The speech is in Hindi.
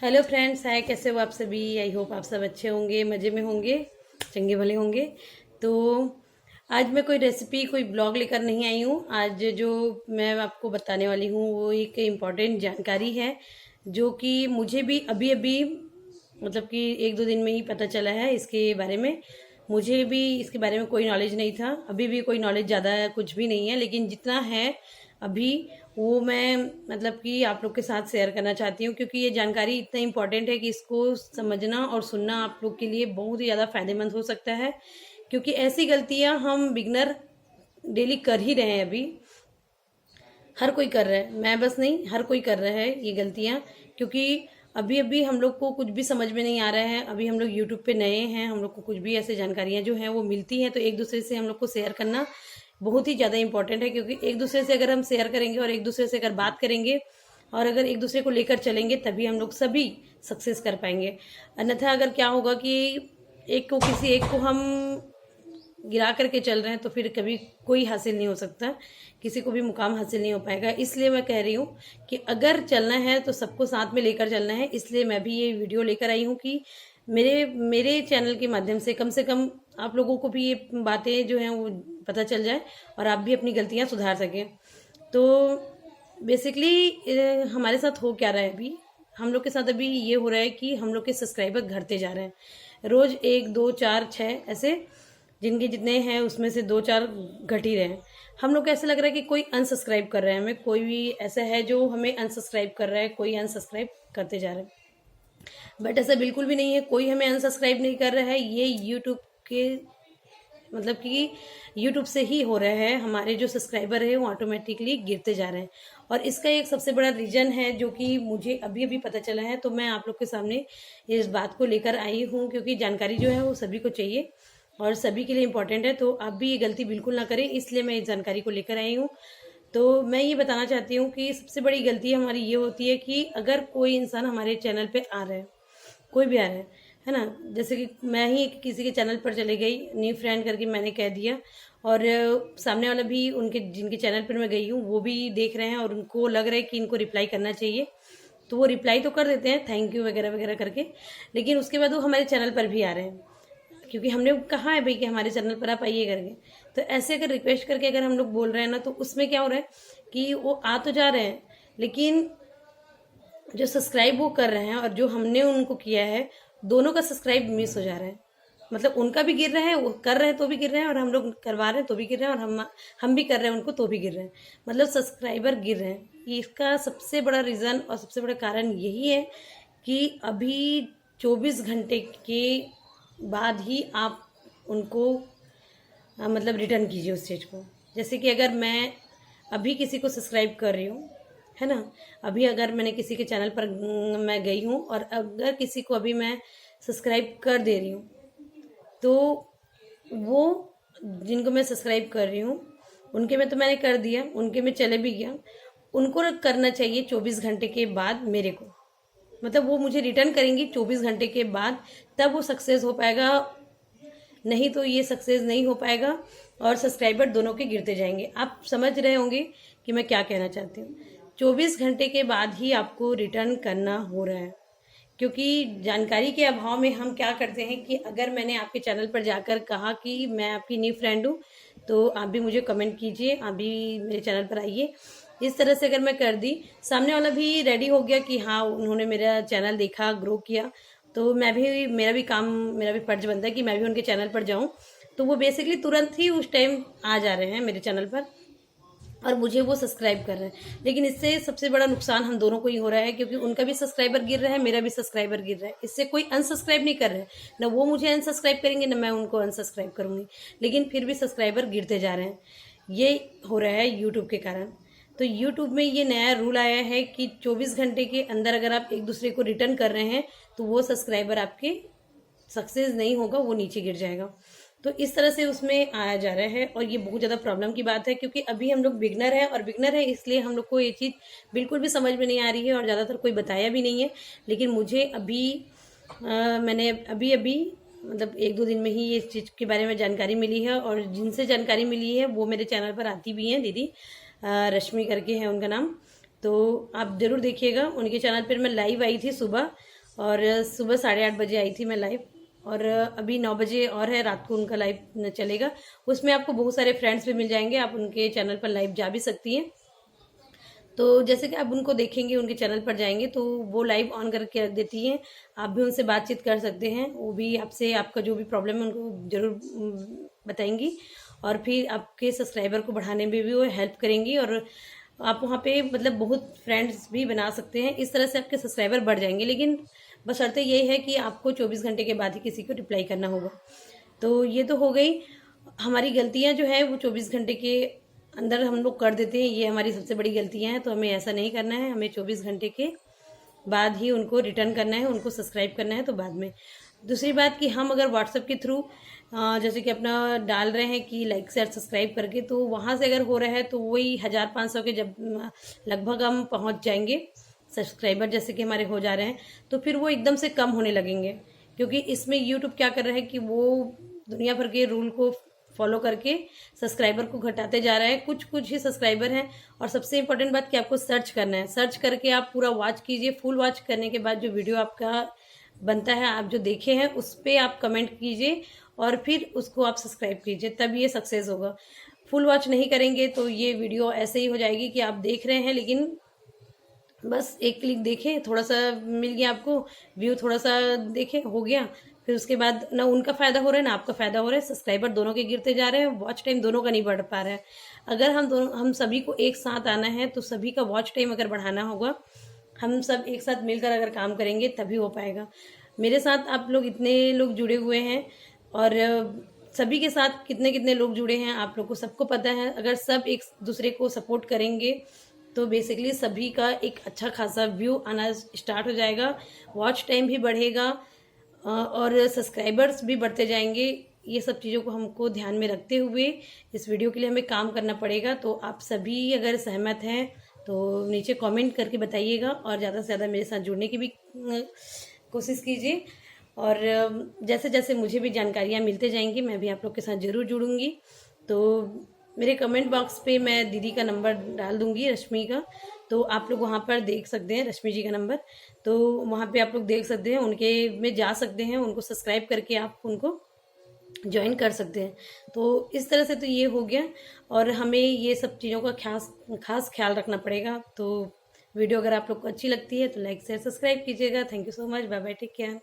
हेलो फ्रेंड्स, हाय, कैसे हो आप सभी। आई होप आप सब अच्छे होंगे, मज़े में होंगे, चंगे भले होंगे। तो आज मैं कोई रेसिपी कोई ब्लॉग लेकर नहीं आई हूँ। आज जो मैं आपको बताने वाली हूँ वो एक इम्पॉर्टेंट जानकारी है जो कि मुझे भी अभी अभी मतलब कि एक दो दिन में ही पता चला है इसके बारे में। मुझे भी इसके बारे में कोई नॉलेज नहीं था, अभी भी कोई नॉलेज ज़्यादा कुछ भी नहीं है, लेकिन जितना है अभी वो मैं मतलब कि आप लोग के साथ शेयर करना चाहती हूँ, क्योंकि ये जानकारी इतना इम्पोर्टेंट है कि इसको समझना और सुनना आप लोग के लिए बहुत ही ज़्यादा फायदेमंद हो सकता है। क्योंकि ऐसी गलतियाँ हम बिगनर डेली कर ही रहे हैं। अभी हर कोई कर रहा है, मैं बस नहीं, हर कोई कर रहा है ये गलतियाँ। क्योंकि अभी अभी हम लोग को कुछ भी समझ में नहीं आ रहा है। अभी हम लोग यूट्यूब पे नए हैं, हम लोग को कुछ भी ऐसे जानकारियाँ जो हैं वो मिलती हैं, तो एक दूसरे से हम लोग को शेयर करना बहुत ही ज़्यादा इंपॉर्टेंट है। क्योंकि एक दूसरे से अगर हम शेयर करेंगे और एक दूसरे से अगर बात करेंगे और अगर एक दूसरे को लेकर चलेंगे तभी हम लोग सभी सक्सेस कर पाएंगे। अन्यथा अगर क्या होगा कि एक को किसी एक को हम गिरा करके चल रहे हैं तो फिर कभी कोई हासिल नहीं हो सकता, किसी को भी मुकाम हासिल नहीं हो पाएगा। इसलिए मैं कह रही हूँ कि अगर चलना है तो सबको साथ में लेकर चलना है। इसलिए मैं भी ये वीडियो लेकर आई हूँ कि मेरे मेरे चैनल के माध्यम से कम आप लोगों को भी ये बातें जो हैं वो पता चल जाए और आप भी अपनी गलतियाँ सुधार सकें। तो बेसिकली हमारे साथ हो क्या रहा है अभी, हम लोग के साथ अभी ये हो रहा है कि हम लोग के सब्सक्राइबर घटते जा रहे हैं। रोज एक दो चार छः ऐसे जिनके जितने हैं उसमें से दो चार घट ही रहे हैं। हम लोग को ऐसा लग रहा है कि कोई अनसब्सक्राइब कर रहे हैं हमें, कोई भी ऐसा है जो हमें अनसब्सक्राइब कर रहा है, कोई अनसब्सक्राइब करते जा रहे हैं। बट ऐसा बिल्कुल भी नहीं है, कोई हमें अनसब्सक्राइब नहीं कर रहा है। ये यूट्यूब के मतलब कि यूट्यूब से ही हो रहा है। हमारे जो सब्सक्राइबर है वो ऑटोमेटिकली गिरते जा रहे हैं और इसका एक सबसे बड़ा रीज़न है जो कि मुझे अभी अभी पता चला है। तो मैं आप लोग के सामने इस बात को लेकर आई हूँ, क्योंकि जानकारी जो है वो सभी को चाहिए और सभी के लिए इम्पोर्टेंट है। तो आप भी ये गलती बिल्कुल ना करें, इसलिए मैं इस जानकारी को लेकर आई हूँ। तो मैं ये बताना चाहती हूँ कि सबसे बड़ी गलती हमारी ये होती है कि अगर कोई इंसान हमारे चैनल पे आ रहा है, कोई भी आ रहा है ना। जैसे कि मैं ही किसी के चैनल पर चले गई, न्यू फ्रेंड करके मैंने कह दिया और सामने वाला भी उनके जिनके चैनल पर मैं गई हूँ वो भी देख रहे हैं और उनको लग रहा है कि इनको रिप्लाई करना चाहिए, तो वो रिप्लाई तो कर देते हैं थैंक यू वगैरह वगैरह करके। लेकिन उसके बाद वो हमारे चैनल पर भी आ रहे हैं, क्योंकि हमने कहा है भाई कि हमारे चैनल पर आप आइए करके। तो ऐसे अगर रिक्वेस्ट करके अगर हम लोग बोल रहे हैं ना, तो उसमें क्या हो रहा है कि वो आ तो जा रहे हैं, लेकिन जो सब्सक्राइब वो कर रहे हैं और जो हमने उनको किया है, दोनों का सब्सक्राइब मिस हो जा रहा है। मतलब उनका भी गिर रहा है, वो कर रहे हैं तो भी गिर रहे हैं, और हम लोग करवा रहे हैं तो भी गिर रहे हैं, और हम भी कर रहे हैं उनको तो भी गिर रहे हैं। मतलब सब्सक्राइबर गिर रहे हैं। इसका सबसे बड़ा रीज़न और सबसे बड़ा कारण यही है कि अभी 24 घंटे के बाद ही आप उनको मतलब रिटर्न कीजिए उस चीज़ को। जैसे कि अगर मैं अभी किसी को सब्सक्राइब कर रही हूँ, है ना, अभी अगर मैंने किसी के चैनल पर मैं गई हूँ और अगर किसी को अभी मैं सब्सक्राइब कर दे रही हूँ, तो वो जिनको मैं सब्सक्राइब कर रही हूँ उनके में तो मैंने कर दिया, उनके में चले भी गया, उनको करना चाहिए 24 घंटे के बाद मेरे को। मतलब वो मुझे रिटर्न करेंगी 24 घंटे के बाद, तब वो सक्सेस हो पाएगा, नहीं तो ये सक्सेस नहीं हो पाएगा और सब्सक्राइबर दोनों के गिरते जाएंगे। आप समझ रहे होंगे कि मैं क्या कहना चाहती हूँ। 24 घंटे के बाद ही आपको रिटर्न करना हो रहा है, क्योंकि जानकारी के अभाव में हम क्या करते हैं कि अगर मैंने आपके चैनल पर जाकर कहा कि मैं आपकी न्यू फ्रेंड हूँ तो आप भी मुझे कमेंट कीजिए, आप भी मेरे चैनल पर आइए। इस तरह से अगर मैं कर दी, सामने वाला भी रेडी हो गया कि हाँ उन्होंने मेरा चैनल देखा, ग्रो किया, तो मैं भी मेरा भी फर्ज बनता है कि मैं भी उनके चैनल पर जाऊं। तो वो बेसिकली तुरंत ही उस टाइम आ जा रहे हैं मेरे चैनल पर और मुझे वो सब्सक्राइब कर रहे हैं। लेकिन इससे सबसे बड़ा नुकसान हम दोनों को ही हो रहा है, क्योंकि उनका भी सब्सक्राइबर गिर रहा है, मेरा भी सब्सक्राइबर गिर रहा है। इससे कोई अनसब्सक्राइब नहीं कर रहा है, ना वो मुझे अनसब्सक्राइब करेंगे ना मैं उनको अनसब्सक्राइब करूंगी, लेकिन फिर भी सब्सक्राइबर गिरते जा रहे हैं। ये हो रहा है यूट्यूब के कारण। तो यूट्यूब में ये नया रूल आया है कि 24 घंटे के अंदर अगर आप एक दूसरे को रिटर्न कर रहे हैं तो वो सब्सक्राइबर आपके सक्सेस नहीं होगा, वो नीचे गिर जाएगा। तो इस तरह से उसमें आया जा रहा है और ये बहुत ज़्यादा प्रॉब्लम की बात है, क्योंकि अभी हम लोग बिगनर है और बिगनर है इसलिए हम लोग को ये चीज़ बिल्कुल भी समझ में नहीं आ रही है और ज़्यादातर कोई बताया भी नहीं है। लेकिन मुझे अभी मैंने अभी अभी मतलब एक दो दिन में ही ये चीज़ के बारे में जानकारी मिली है, और जिनसे जानकारी मिली है वो मेरे चैनल पर आती भी हैं, दीदी रश्मि करके है उनका नाम। तो आप ज़रूर देखिएगा। उनके चैनल पर मैं लाइव आई थी सुबह, और सुबह 8:30 बजे आई थी मैं लाइव, और अभी 9 बजे और है रात को उनका लाइव चलेगा। उसमें आपको बहुत सारे फ्रेंड्स भी मिल जाएंगे, आप उनके चैनल पर लाइव जा भी सकती हैं। तो जैसे कि आप उनको देखेंगे, उनके चैनल पर जाएंगे तो वो लाइव ऑन करके रख देती हैं, आप भी उनसे बातचीत कर सकते हैं। वो भी आपसे आपका जो भी प्रॉब्लम है उनको ज़रूर बताएंगी, और फिर आपके सब्सक्राइबर को बढ़ाने में भी वो हेल्प करेंगी, और आप वहाँ पे मतलब बहुत फ्रेंड्स भी बना सकते हैं। इस तरह से आपके सब्सक्राइबर बढ़ जाएंगे, लेकिन बशर्ते ये है कि आपको 24 घंटे के बाद ही किसी को रिप्लाई करना होगा। तो ये तो हो गई हमारी गलतियाँ जो है वो 24 घंटे के अंदर हम लोग कर देते हैं, ये हमारी सबसे बड़ी गलतियाँ हैं। तो हमें ऐसा नहीं करना है, हमें 24 घंटे के बाद ही उनको रिटर्न करना है, उनको सब्सक्राइब करना है तो बाद में। दूसरी बात कि हम अगर व्हाट्सएप के थ्रू जैसे कि अपना डाल रहे हैं कि लाइक शेयर सब्सक्राइब करके, तो वहाँ से अगर हो रहा है तो वही 1500 के जब लगभग हम पहुँच जाएंगे सब्सक्राइबर, जैसे कि हमारे हो जा रहे हैं, तो फिर वो एकदम से कम होने लगेंगे। क्योंकि इसमें यूट्यूब क्या कर रहा है कि वो दुनिया भर के रूल को फॉलो करके सब्सक्राइबर को घटाते जा रहा है। कुछ कुछ ही सब्सक्राइबर हैं, और सबसे इम्पोर्टेंट बात कि आपको सर्च करना है। सर्च करके आप पूरा वॉच कीजिए, फुल वॉच करने के बाद जो वीडियो आपका बनता है, आप जो देखे हैं उस पर आप कमेंट कीजिए, और फिर उसको आप सब्सक्राइब कीजिए, तब ये सक्सेस होगा। फुल वॉच नहीं करेंगे तो ये वीडियो ऐसे ही हो जाएगी कि आप देख रहे हैं, लेकिन बस एक क्लिक देखें, थोड़ा सा मिल गया आपको व्यू, थोड़ा सा देखें हो गया, फिर उसके बाद ना उनका फ़ायदा हो रहा है ना आपका फ़ायदा हो रहा है, सब्सक्राइबर दोनों के गिरते जा रहे हैं, वॉच टाइम दोनों का नहीं बढ़ पा रहा है। अगर हम सभी को एक साथ आना है, तो सभी का वॉच टाइम अगर बढ़ाना होगा, हम सब एक साथ मिलकर अगर काम करेंगे तभी हो पाएगा। मेरे साथ आप लोग इतने लोग जुड़े हुए हैं, और सभी के साथ कितने कितने लोग जुड़े हैं आप लोग को सबको पता है। अगर सब एक दूसरे को सपोर्ट करेंगे तो बेसिकली सभी का एक अच्छा खासा व्यू आना स्टार्ट हो जाएगा, वॉच टाइम भी बढ़ेगा, और सब्सक्राइबर्स भी बढ़ते जाएंगे। ये सब चीज़ों को हमको ध्यान में रखते हुए इस वीडियो के लिए हमें काम करना पड़ेगा। तो आप सभी अगर सहमत हैं तो नीचे कमेंट करके बताइएगा, और ज़्यादा से ज़्यादा मेरे साथ जुड़ने की भी कोशिश कीजिए। और जैसे जैसे मुझे भी जानकारियाँ मिलते जाएंगी, मैं भी आप लोग के साथ ज़रूर जुड़ूंगी। तो मेरे कमेंट बॉक्स पे मैं दीदी का नंबर डाल दूंगी, रश्मि का, तो आप लोग वहाँ पर देख सकते हैं रश्मि जी का नंबर, तो वहाँ पे आप लोग देख सकते हैं, उनके में जा सकते हैं, उनको सब्सक्राइब करके आप उनको ज्वाइन कर सकते हैं। तो इस तरह से तो ये हो गया, और हमें ये सब चीज़ों का खास ख्याल रखना पड़ेगा। तो वीडियो अगर आप लोग को अच्छी लगती है तो लाइक शेयर सब्सक्राइब कीजिएगा। Thank you so much, bye bye, take care.